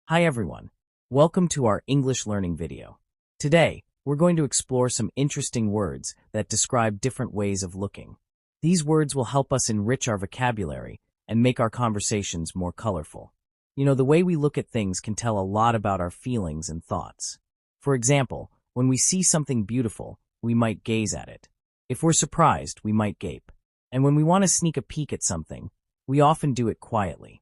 Hi everyone. Welcome to our English learning video. Today, we're going to explore some interesting words that describe different ways of looking. These words will help us enrich our vocabulary and make our conversations more colorful. The way we look at things can tell a lot about our feelings and thoughts. For example, when we see something beautiful, we might gaze at it. If we're surprised, we might gape. And when we want to sneak a peek at something, we often do it quietly.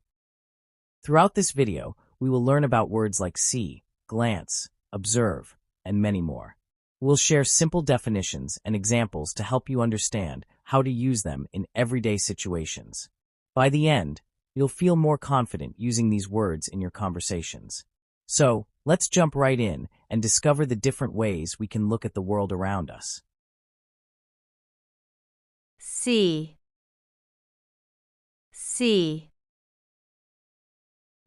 Throughout this video, we will learn about words like see, glance, observe, and many more. We'll share simple definitions and examples to help you understand how to use them in everyday situations. By the end, you'll feel more confident using these words in your conversations. So, let's jump right in and discover the different ways we can look at the world around us. See. See.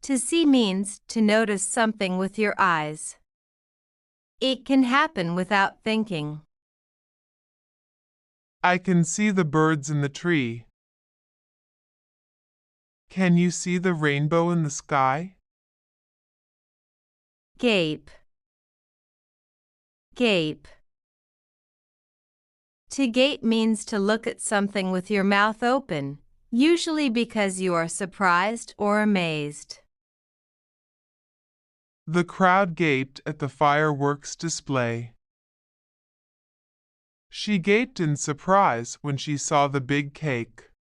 To see means to notice something with your eyes. It can happen without thinking. I can see the birds in the tree. Can you see the rainbow in the sky? Gape. Gape. To gape means to look at something with your mouth open, usually because you are surprised or amazed. The crowd gaped at the fireworks display. She gaped in surprise when she saw the big cake.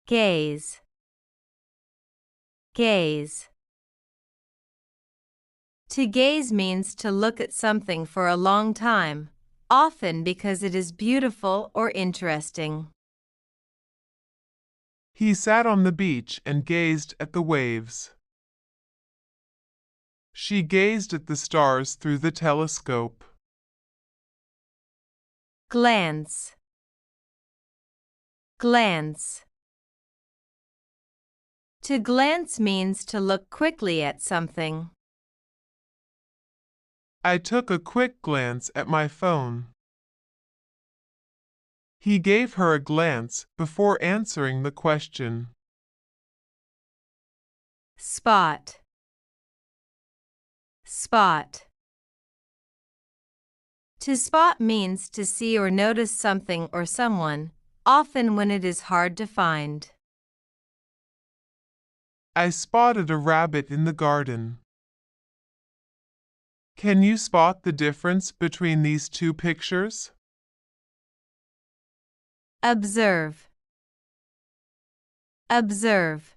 Gaze. Gaze. To gaze means to look at something for a long time, often because it is beautiful or interesting. He sat on the beach and gazed at the waves. She gazed at the stars through the telescope. Glance. Glance. To glance means to look quickly at something. I took a quick glance at my phone. He gave her a glance before answering the question. Spot. Spot. To spot means to see or notice something or someone, often when it is hard to find. I spotted a rabbit in the garden. Can you spot the difference between these two pictures? Observe. Observe.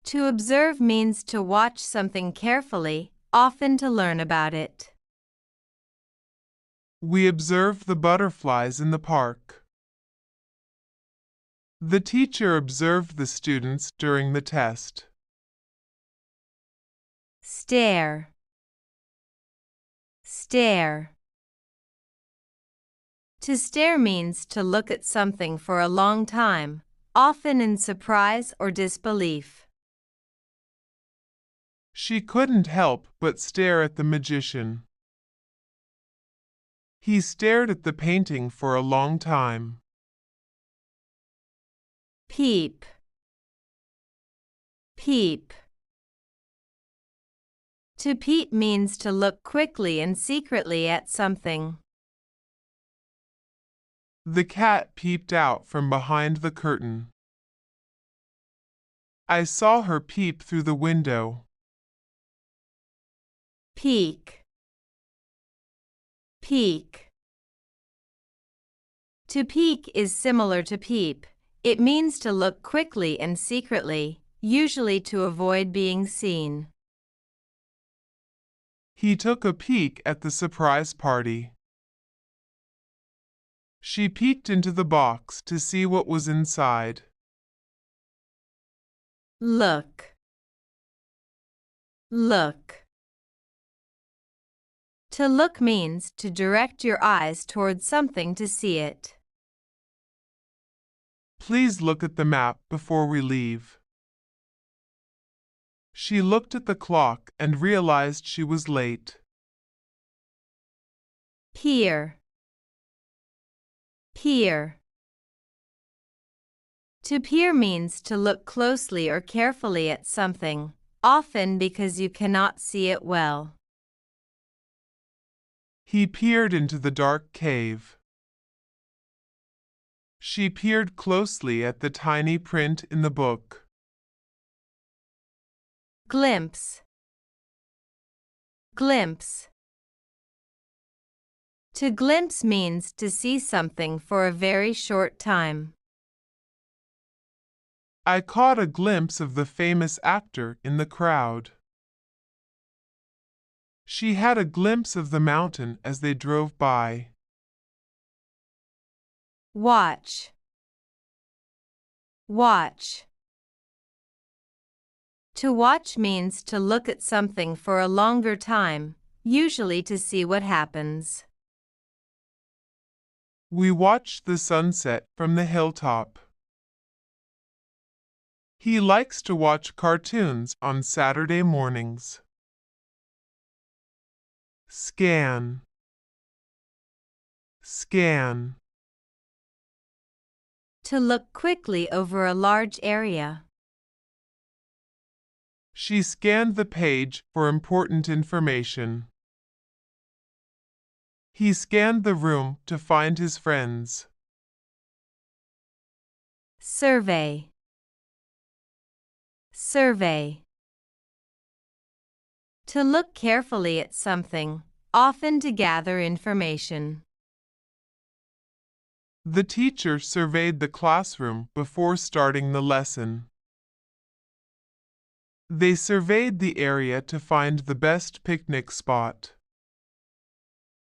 To observe means to watch something carefully, often to learn about it. We observed the butterflies in the park. The teacher observed the students during the test. Stare. Stare. To stare means to look at something for a long time, often in surprise or disbelief. She couldn't help but stare at the magician. He stared at the painting for a long time. Peep. Peep. To peep means to look quickly and secretly at something. The cat peeped out from behind the curtain. I saw her peep through the window. Peek. Peek. To peek is similar to peep. It means to look quickly and secretly, usually to avoid being seen. He took a peek at the surprise party. She peeked into the box to see what was inside. Look. Look. To look means to direct your eyes towards something to see it. Please look at the map before we leave. She looked at the clock and realized she was late. Peer. Peer. To peer means to look closely or carefully at something, often because you cannot see it well. He peered into the dark cave. She peered closely at the tiny print in the book. Glimpse. Glimpse. To glimpse means to see something for a very short time. I caught a glimpse of the famous actor in the crowd. She had a glimpse of the mountain as they drove by. Watch. Watch. To watch means to look at something for a longer time, usually to see what happens. We watched the sunset from the hilltop. He likes to watch cartoons on Saturday mornings. Scan. Scan. To look quickly over a large area. She scanned the page for important information. He scanned the room to find his friends. Survey. Survey. To look carefully at something, often to gather information. The teacher surveyed the classroom before starting the lesson. They surveyed the area to find the best picnic spot.